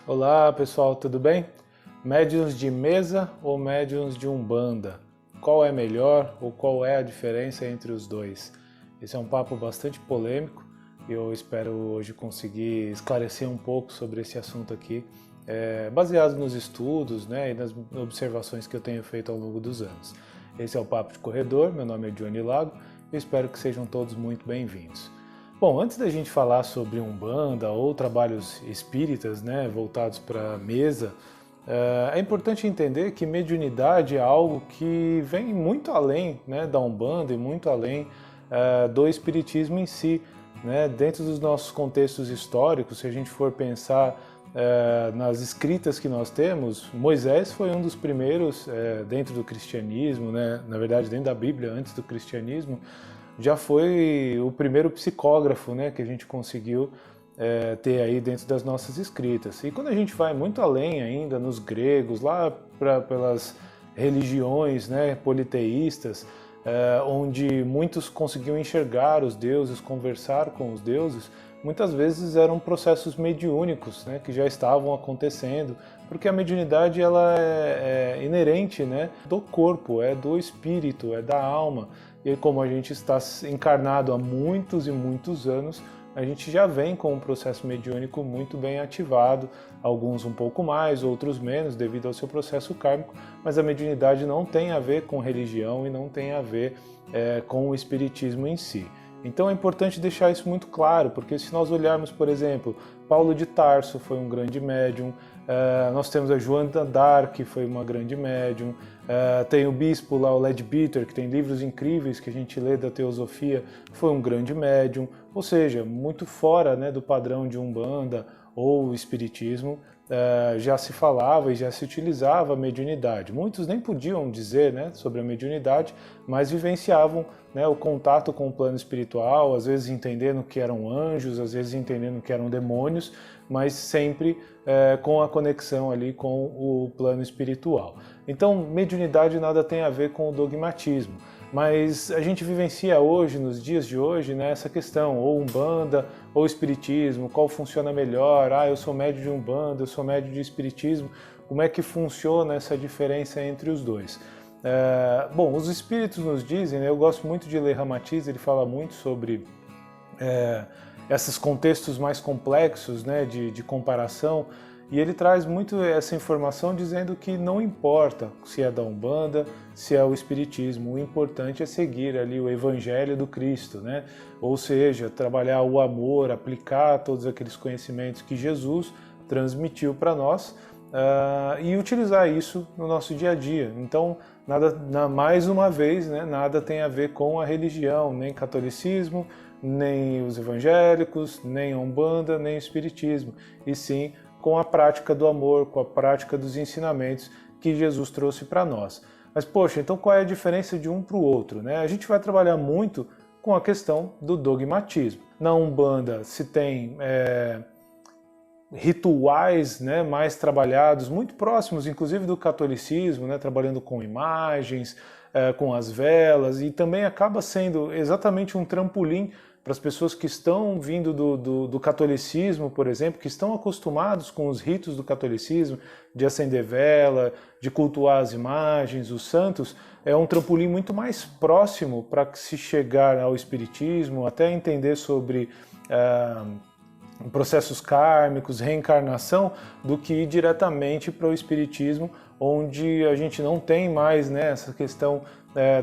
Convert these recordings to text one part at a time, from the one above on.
Olá pessoal, tudo bem? Médiuns de mesa ou médiuns de umbanda? Qual é melhor ou qual é a diferença entre os dois? Esse é um papo bastante polêmico e eu espero hoje conseguir esclarecer um pouco sobre esse assunto aqui, baseado nos estudos, né, e nas observações que eu tenho feito ao longo dos anos. Esse é o Papo de Corredor, meu nome é Johnny Lago e espero que sejam todos muito bem-vindos. Bom, antes da gente falar sobre Umbanda ou trabalhos espíritas, né, voltados para a mesa, é importante entender que mediunidade é algo que vem muito além, né, da Umbanda e muito além do espiritismo em si. Né? Dentro dos nossos contextos históricos, se a gente for pensar nas escritas que nós temos, Moisés foi um dos primeiros dentro do cristianismo, né? Na verdade dentro da Bíblia, antes do cristianismo, já foi o primeiro psicógrafo, né, que a gente conseguiu ter aí dentro das nossas escritas. E quando a gente vai muito além ainda, nos gregos, lá pelas religiões, né, politeístas, onde muitos conseguiam enxergar os deuses, conversar com os deuses, muitas vezes eram processos mediúnicos, né, que já estavam acontecendo, porque a mediunidade ela é inerente, né, do corpo, é do espírito, é da alma. E como a gente está encarnado há muitos e muitos anos, a gente já vem com um processo mediúnico muito bem ativado, alguns um pouco mais, outros menos, devido ao seu processo kármico, mas a mediunidade não tem a ver com religião e não tem a ver com o espiritismo em si. Então é importante deixar isso muito claro, porque se nós olharmos, por exemplo, Paulo de Tarso foi um grande médium, nós temos a Joana d'Arc, que foi uma grande médium, tem o bispo lá, o Leadbeater, que tem livros incríveis que a gente lê da teosofia, foi um grande médium, ou seja, muito fora, né, do padrão de Umbanda ou Espiritismo, já se falava e já se utilizava a mediunidade. Muitos nem podiam dizer, né, sobre a mediunidade, mas vivenciavam, né, o contato com o plano espiritual, às vezes entendendo que eram anjos, às vezes entendendo que eram demônios, mas sempre com a conexão ali com o plano espiritual. Então, mediunidade nada tem a ver com o dogmatismo, mas a gente vivencia hoje, nos dias de hoje, né, essa questão, ou Umbanda ou Espiritismo, qual funciona melhor? Eu sou médium de Umbanda, eu sou médium de Espiritismo, como é que funciona essa diferença entre os dois? Bom, os espíritos nos dizem, né, eu gosto muito de ler Ramatiz, ele fala muito sobre esses contextos mais complexos, né, de comparação, e ele traz muito essa informação dizendo que não importa se é da Umbanda, se é o Espiritismo, o importante é seguir ali o Evangelho do Cristo, né? Ou seja, trabalhar o amor, aplicar todos aqueles conhecimentos que Jesus transmitiu para nós e utilizar isso no nosso dia a dia. Então, mais uma vez, né, nada tem a ver com a religião, nem catolicismo, nem os evangélicos, nem a Umbanda, nem o Espiritismo, e sim com a prática do amor, com a prática dos ensinamentos que Jesus trouxe para nós. Mas, poxa, então qual é a diferença de um para o outro? Né? A gente vai trabalhar muito com a questão do dogmatismo. Na Umbanda se tem rituais, né, mais trabalhados, muito próximos, inclusive do catolicismo, né, trabalhando com imagens, com as velas, e também acaba sendo exatamente um trampolim para as pessoas que estão vindo do catolicismo, por exemplo, que estão acostumados com os ritos do catolicismo, de acender vela, de cultuar as imagens, os santos, é um trampolim muito mais próximo para se chegar ao espiritismo, até entender sobre processos kármicos, reencarnação, do que ir diretamente para o espiritismo, onde a gente não tem mais, né, essa questão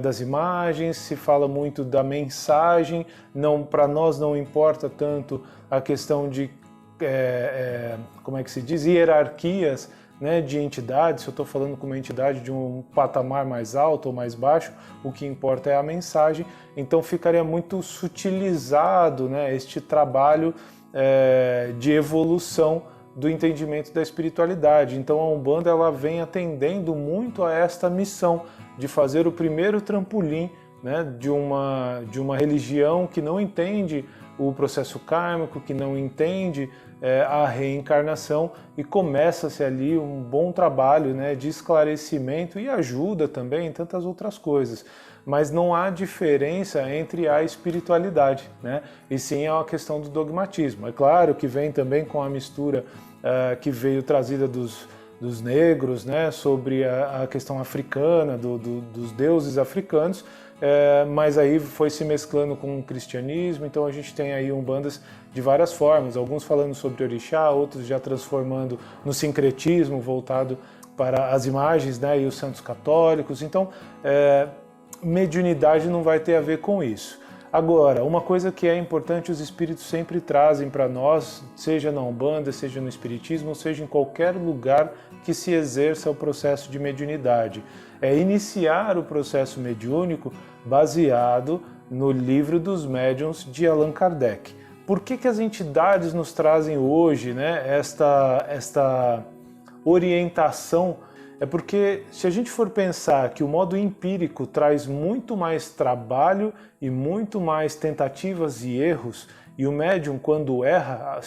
das imagens, se fala muito da mensagem, para nós não importa tanto a questão de, como é que se diz, hierarquias, né, de entidades, se eu estou falando com uma entidade de um patamar mais alto ou mais baixo, o que importa é a mensagem, então ficaria muito sutilizado, né, este trabalho de evolução do entendimento da espiritualidade. Então a Umbanda ela vem atendendo muito a esta missão de fazer o primeiro trampolim, né, de uma religião que não entende o processo kármico, que não entende a reencarnação, e começa-se ali um bom trabalho, né, de esclarecimento e ajuda também em tantas outras coisas. Mas não há diferença entre a espiritualidade, né? E sim é uma questão do dogmatismo. É claro que vem também com a mistura que veio trazida dos negros, né, sobre a questão africana, dos deuses africanos, mas aí foi se mesclando com o cristianismo, então a gente tem aí umbandas de várias formas, alguns falando sobre orixá, outros já transformando no sincretismo, voltado para as imagens, né, e os santos católicos. Então, mediunidade não vai ter a ver com isso. Agora, uma coisa que é importante, os espíritos sempre trazem para nós, seja na Umbanda, seja no Espiritismo, seja em qualquer lugar que se exerça o processo de mediunidade, é iniciar o processo mediúnico baseado no Livro dos Médiuns de Allan Kardec. Por que as entidades nos trazem hoje, né, esta orientação? É porque se a gente for pensar que o modo empírico traz muito mais trabalho e muito mais tentativas e erros, e o médium, quando erra,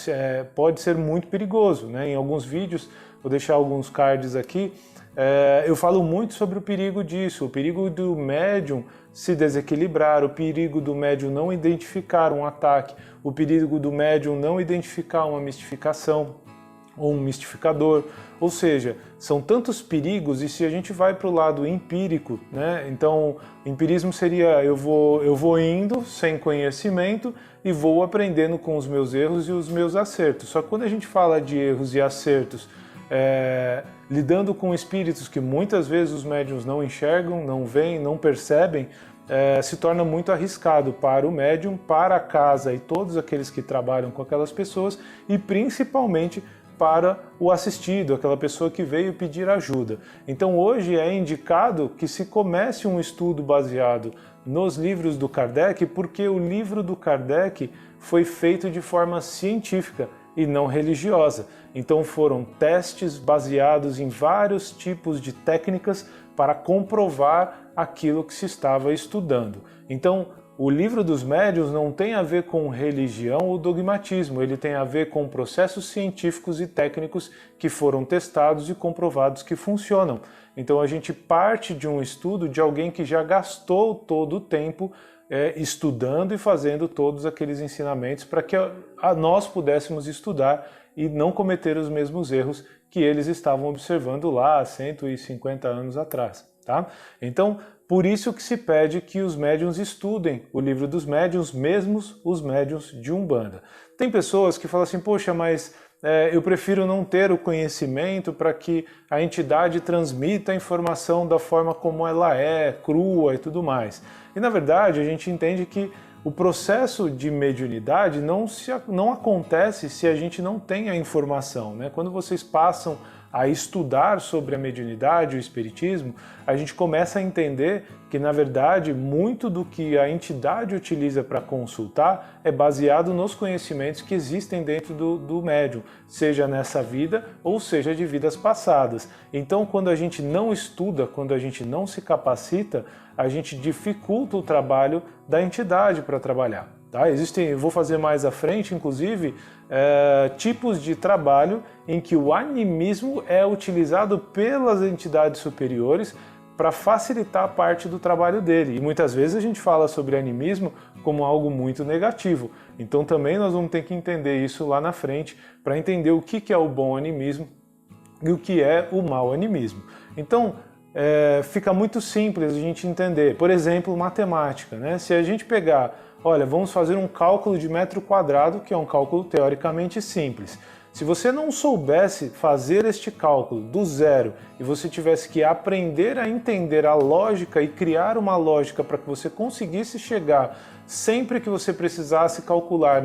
pode ser muito perigoso, né? Em alguns vídeos, vou deixar alguns cards aqui, eu falo muito sobre o perigo disso, o perigo do médium se desequilibrar, o perigo do médium não identificar um ataque, o perigo do médium não identificar uma mistificação, ou um mistificador, ou seja, são tantos perigos, e se a gente vai para o lado empírico, né? Então, empirismo seria eu vou indo sem conhecimento e vou aprendendo com os meus erros e os meus acertos. Só que quando a gente fala de erros e acertos, lidando com espíritos que muitas vezes os médiuns não enxergam, não veem, não percebem, se torna muito arriscado para o médium, para a casa e todos aqueles que trabalham com aquelas pessoas, e principalmente para o assistido, aquela pessoa que veio pedir ajuda. Então hoje é indicado que se comece um estudo baseado nos livros do Kardec, porque o livro do Kardec foi feito de forma científica e não religiosa. Então foram testes baseados em vários tipos de técnicas para comprovar aquilo que se estava estudando. Então, o Livro dos Médiuns não tem a ver com religião ou dogmatismo, ele tem a ver com processos científicos e técnicos que foram testados e comprovados que funcionam. Então a gente parte de um estudo de alguém que já gastou todo o tempo estudando e fazendo todos aqueles ensinamentos para que nós pudéssemos estudar e não cometer os mesmos erros que eles estavam observando lá há 150 anos atrás. Tá? Então, por isso que se pede que os médiuns estudem o Livro dos Médiuns, mesmo os médiuns de Umbanda. Tem pessoas que falam assim, poxa, mas eu prefiro não ter o conhecimento para que a entidade transmita a informação da forma como ela é, crua e tudo mais. E na verdade a gente entende que o processo de mediunidade não acontece se a gente não tem a informação, né? Quando vocês passam a estudar sobre a mediunidade, o espiritismo, a gente começa a entender que, na verdade, muito do que a entidade utiliza para consultar é baseado nos conhecimentos que existem dentro do médium, seja nessa vida ou seja de vidas passadas. Então, quando a gente não estuda, quando a gente não se capacita, a gente dificulta o trabalho da entidade para trabalhar. Tá? Existem, eu vou fazer mais à frente, inclusive, tipos de trabalho em que o animismo é utilizado pelas entidades superiores para facilitar a parte do trabalho dele. E muitas vezes a gente fala sobre animismo como algo muito negativo. Então também nós vamos ter que entender isso lá na frente para entender o que é o bom animismo e o que é o mau animismo. Então, fica muito simples a gente entender. Por exemplo, matemática, né? Se a gente pegar, olha, vamos fazer um cálculo de metro quadrado, que é um cálculo teoricamente simples. Se você não soubesse fazer este cálculo do zero e você tivesse que aprender a entender a lógica e criar uma lógica para que você conseguisse chegar sempre que você precisasse calcular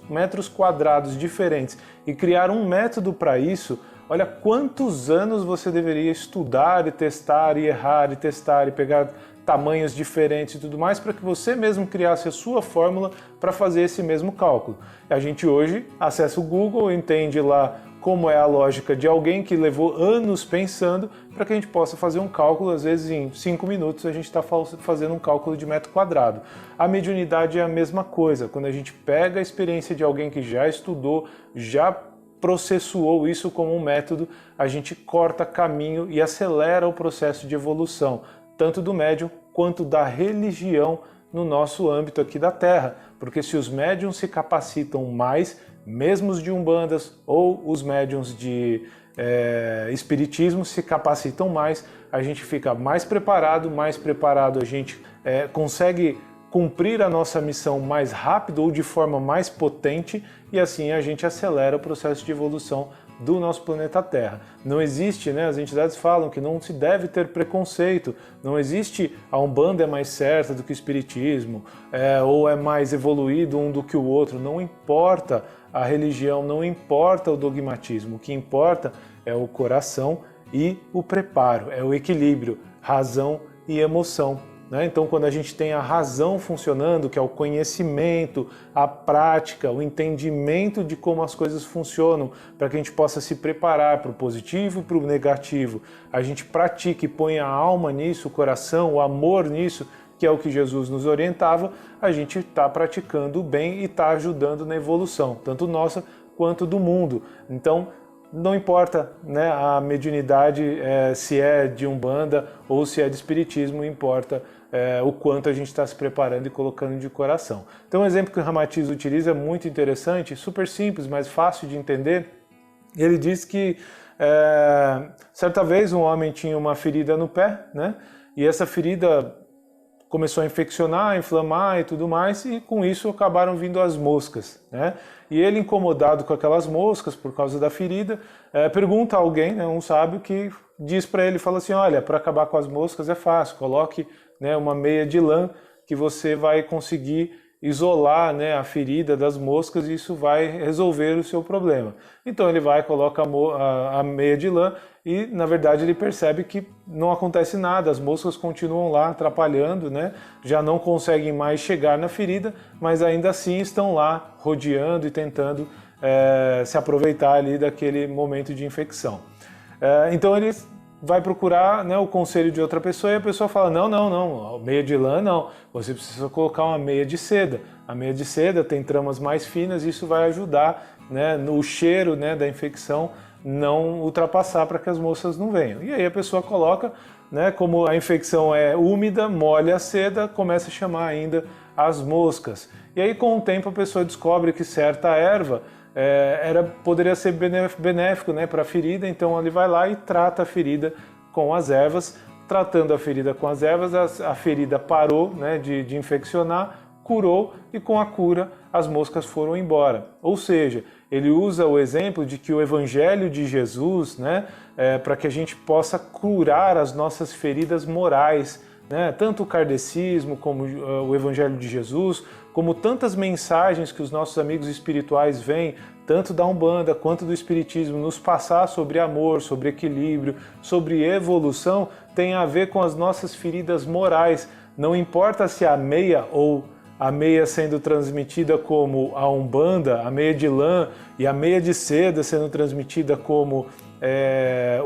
metros quadrados diferentes e criar um método para isso, olha quantos anos você deveria estudar e testar e errar e testar e pegar tamanhos diferentes e tudo mais para que você mesmo criasse a sua fórmula para fazer esse mesmo cálculo. A gente hoje acessa o Google, entende lá como é a lógica de alguém que levou anos pensando para que a gente possa fazer um cálculo, às vezes em 5 minutos a gente está fazendo um cálculo de metro quadrado. A mediunidade é a mesma coisa, quando a gente pega a experiência de alguém que já estudou, já processuou isso como um método, a gente corta caminho e acelera o processo de evolução, tanto do médium quanto da religião no nosso âmbito aqui da Terra. Porque se os médiums se capacitam mais, mesmo os de umbandas ou os médiuns de espiritismo se capacitam mais, a gente fica mais preparado a gente consegue cumprir a nossa missão mais rápido ou de forma mais potente, e assim a gente acelera o processo de evolução do nosso planeta Terra. Não existe, as entidades falam que não se deve ter preconceito, não existe a Umbanda é mais certa do que o Espiritismo, ou é mais evoluído um do que o outro, não importa a religião, não importa o dogmatismo, o que importa é o coração e o preparo, é o equilíbrio, razão e emoção. Então, quando a gente tem a razão funcionando, que é o conhecimento, a prática, o entendimento de como as coisas funcionam, para que a gente possa se preparar para o positivo e para o negativo, a gente pratica e põe a alma nisso, o coração, o amor nisso, que é o que Jesus nos orientava, a gente está praticando o bem e está ajudando na evolução, tanto nossa quanto do mundo. Então, não importa a mediunidade, se é de Umbanda ou se é de Espiritismo, importa o quanto a gente está se preparando e colocando de coração. Então, um exemplo que o Ramatiz utiliza é muito interessante, super simples, mas fácil de entender. Ele diz que certa vez um homem tinha uma ferida no pé, e essa ferida começou a infeccionar, a inflamar e tudo mais, e com isso acabaram vindo as moscas. E ele, incomodado com aquelas moscas por causa da ferida, pergunta a alguém, um sábio, que diz para ele, fala assim, olha, para acabar com as moscas é fácil, coloque uma meia de lã que você vai conseguir isolar a ferida das moscas e isso vai resolver o seu problema. Então ele vai, coloca a meia de lã e na verdade ele percebe que não acontece nada, as moscas continuam lá atrapalhando, já não conseguem mais chegar na ferida, mas ainda assim estão lá rodeando e tentando se aproveitar ali daquele momento de infecção. Então ele vai procurar o conselho de outra pessoa e a pessoa fala, não, meia de lã não, você precisa colocar uma meia de seda. A meia de seda tem tramas mais finas e isso vai ajudar no cheiro da infecção não ultrapassar para que as moscas não venham. E aí a pessoa coloca, como a infecção é úmida, molha a seda, começa a chamar ainda as moscas. E aí com o tempo a pessoa descobre que certa erva poderia ser benéfico para a ferida, então ele vai lá e trata a ferida com as ervas. Tratando a ferida com as ervas, a ferida parou de infeccionar, curou e com a cura as moscas foram embora. Ou seja, ele usa o exemplo de que o Evangelho de Jesus, para que a gente possa curar as nossas feridas morais, tanto o kardecismo como o Evangelho de Jesus, como tantas mensagens que os nossos amigos espirituais vêm, tanto da Umbanda quanto do Espiritismo, nos passar sobre amor, sobre equilíbrio, sobre evolução, tem a ver com as nossas feridas morais. Não importa se a meia ou a meia sendo transmitida como a Umbanda, a meia de lã e a meia de seda sendo transmitida como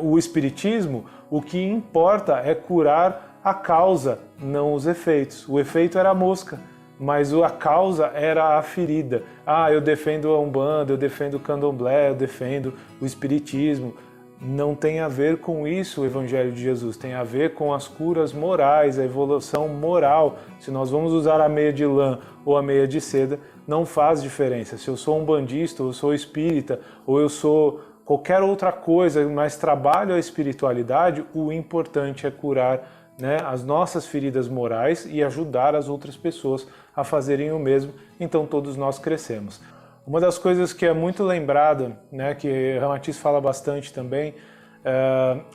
o Espiritismo, o que importa é curar a causa, não os efeitos. O efeito era a mosca, mas a causa era a ferida. Eu defendo a Umbanda, eu defendo o Candomblé, eu defendo o Espiritismo. Não tem a ver com isso o Evangelho de Jesus, tem a ver com as curas morais, a evolução moral. Se nós vamos usar a meia de lã ou a meia de seda, não faz diferença. Se eu sou umbandista, ou eu sou espírita, ou eu sou qualquer outra coisa, mas trabalho a espiritualidade, o importante é curar as nossas feridas morais e ajudar as outras pessoas a fazerem o mesmo, então todos nós crescemos. Uma das coisas que é muito lembrada, que Ramatiz fala bastante também,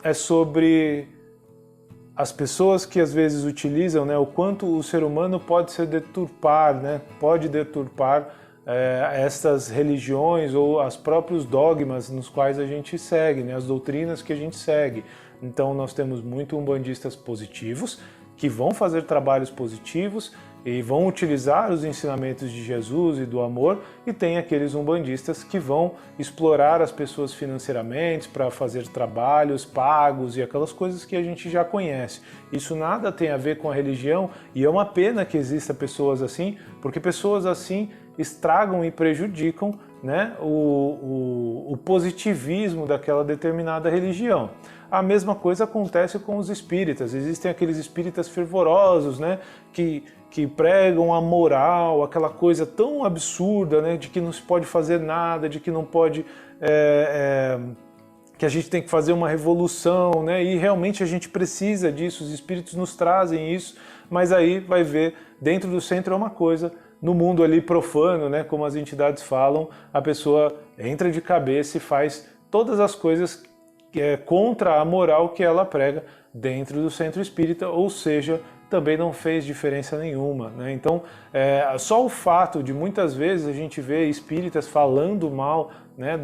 é sobre as pessoas que às vezes utilizam o quanto o ser humano pode se deturpar, pode deturpar estas religiões ou os próprios dogmas nos quais a gente segue, as doutrinas que a gente segue. Então nós temos muito umbandistas positivos que vão fazer trabalhos positivos e vão utilizar os ensinamentos de Jesus e do amor, e tem aqueles umbandistas que vão explorar as pessoas financeiramente para fazer trabalhos pagos e aquelas coisas que a gente já conhece. Isso nada tem a ver com a religião e é uma pena que exista pessoas assim, porque pessoas assim estragam e prejudicam né, o positivismo daquela determinada religião. A mesma coisa acontece com os espíritas. Existem aqueles espíritas fervorosos, né, que pregam a moral, aquela coisa tão absurda, né, de que não se pode fazer nada, de que não pode... que a gente tem que fazer uma revolução, né, e realmente a gente precisa disso, os espíritos nos trazem isso, mas aí vai ver, dentro do centro é uma coisa, no mundo ali profano, né, como as entidades falam, a pessoa entra de cabeça e faz todas as coisas contra a moral que ela prega dentro do centro espírita, ou seja, também não fez diferença nenhuma, né? Então, só o fato de muitas vezes a gente ver espíritas falando mal, né,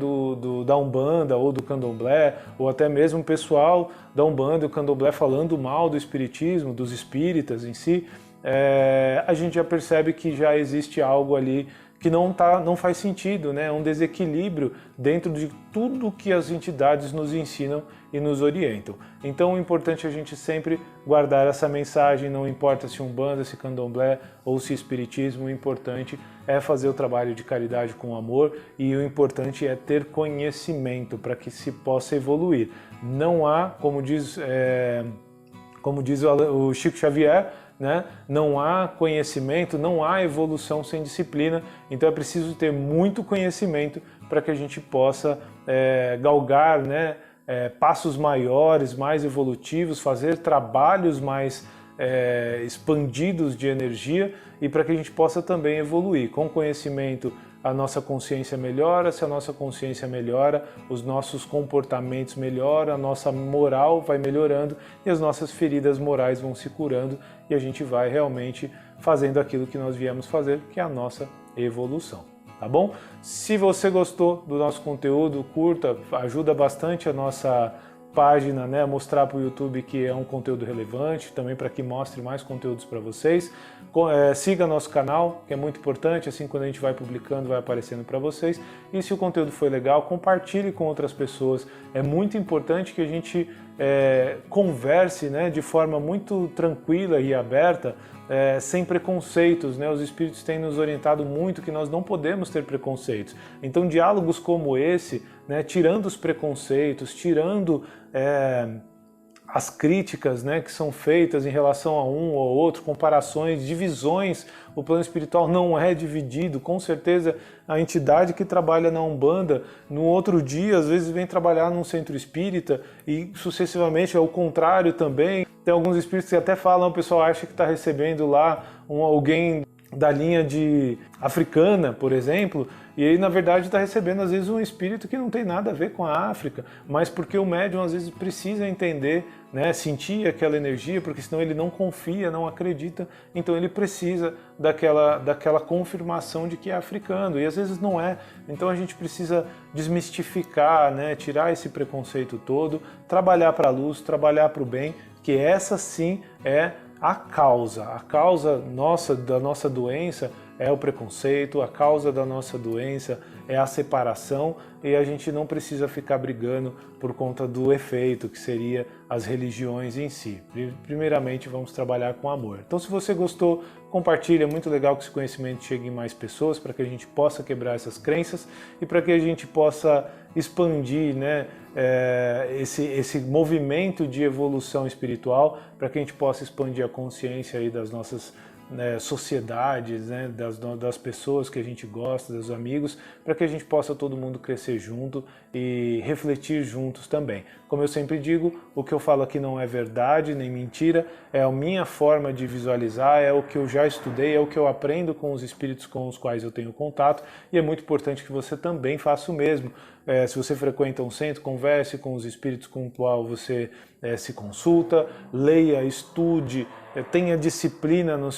da Umbanda ou do Candomblé, ou até mesmo o pessoal da Umbanda e o Candomblé falando mal do espiritismo, dos espíritas em si, a gente já percebe que já existe algo ali que não faz sentido, né? Um desequilíbrio dentro de tudo que as entidades nos ensinam e nos orientam. Então o importante é a gente sempre guardar essa mensagem, não importa se Umbanda, se Candomblé ou se Espiritismo, o importante é fazer o trabalho de caridade com amor e o importante é ter conhecimento para que se possa evoluir. Não há, como diz o Chico Xavier, né? Não há conhecimento, não há evolução sem disciplina, então é preciso ter muito conhecimento para que a gente possa galgar, né, passos maiores, mais evolutivos, fazer trabalhos mais expandidos de energia e para que a gente possa também evoluir. Com conhecimento a nossa consciência melhora, se a nossa consciência melhora, os nossos comportamentos melhoram, a nossa moral vai melhorando e as nossas feridas morais vão se curando e a gente vai realmente fazendo aquilo que nós viemos fazer, que é a nossa evolução. Tá bom? Se você gostou do nosso conteúdo, curta, ajuda bastante a nossa página, né, mostrar para o YouTube que é um conteúdo relevante, também para que mostre mais conteúdos para vocês. Siga nosso canal, que é muito importante, assim quando a gente vai publicando vai aparecendo para vocês. E se o conteúdo foi legal, compartilhe com outras pessoas. É muito importante que a gente converse, né, de forma muito tranquila e aberta, sem preconceitos, né? Os espíritos têm nos orientado muito que nós não podemos ter preconceitos. Então diálogos como esse, né, tirando os preconceitos, tirando as críticas, né, que são feitas em relação a um ou outro, comparações, divisões, o plano espiritual não é dividido, com certeza a entidade que trabalha na Umbanda, no outro dia, às vezes vem trabalhar num centro espírita e sucessivamente é o contrário também. Tem alguns espíritos que até falam, o pessoal acha que está recebendo lá alguém da linha de africana, por exemplo, e aí na verdade está recebendo às vezes um espírito que não tem nada a ver com a África, mas porque o médium às vezes precisa entender, né, sentir aquela energia, porque senão ele não confia, não acredita, então ele precisa daquela confirmação de que é africano, e às vezes não é, então a gente precisa desmistificar, né, tirar esse preconceito todo, trabalhar para a luz, trabalhar para o bem, que essa sim é a causa da nossa doença é o preconceito, a causa da nossa doença é a separação e a gente não precisa ficar brigando por conta do efeito, que seria as religiões em si. Primeiramente, vamos trabalhar com amor. Então, se você gostou, compartilhe, é muito legal que esse conhecimento chegue em mais pessoas, para que a gente possa quebrar essas crenças e para que a gente possa expandir, né, esse movimento de evolução espiritual, para que a gente possa expandir a consciência aí das nossas sociedades, né, das pessoas que a gente gosta, dos amigos, para que a gente possa todo mundo crescer junto e refletir juntos também. Como eu sempre digo, o que eu falo aqui não é verdade nem mentira, é a minha forma de visualizar, é o que eu já estudei, é o que eu aprendo com os espíritos com os quais eu tenho contato e é muito importante que você também faça o mesmo. Se você frequenta um centro, converse com os espíritos com os quais você se consulta, leia, estude, tenha disciplina na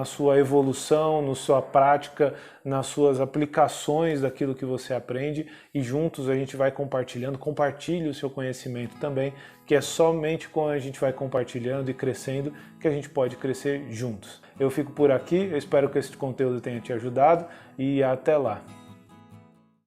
sua evolução, na sua prática, nas suas aplicações daquilo que você aprende e juntos a gente vai compartilhando, compartilhe o seu conhecimento também, que é somente quando a gente vai compartilhando e crescendo que a gente pode crescer juntos. Eu fico por aqui, eu espero que esse conteúdo tenha te ajudado e até lá!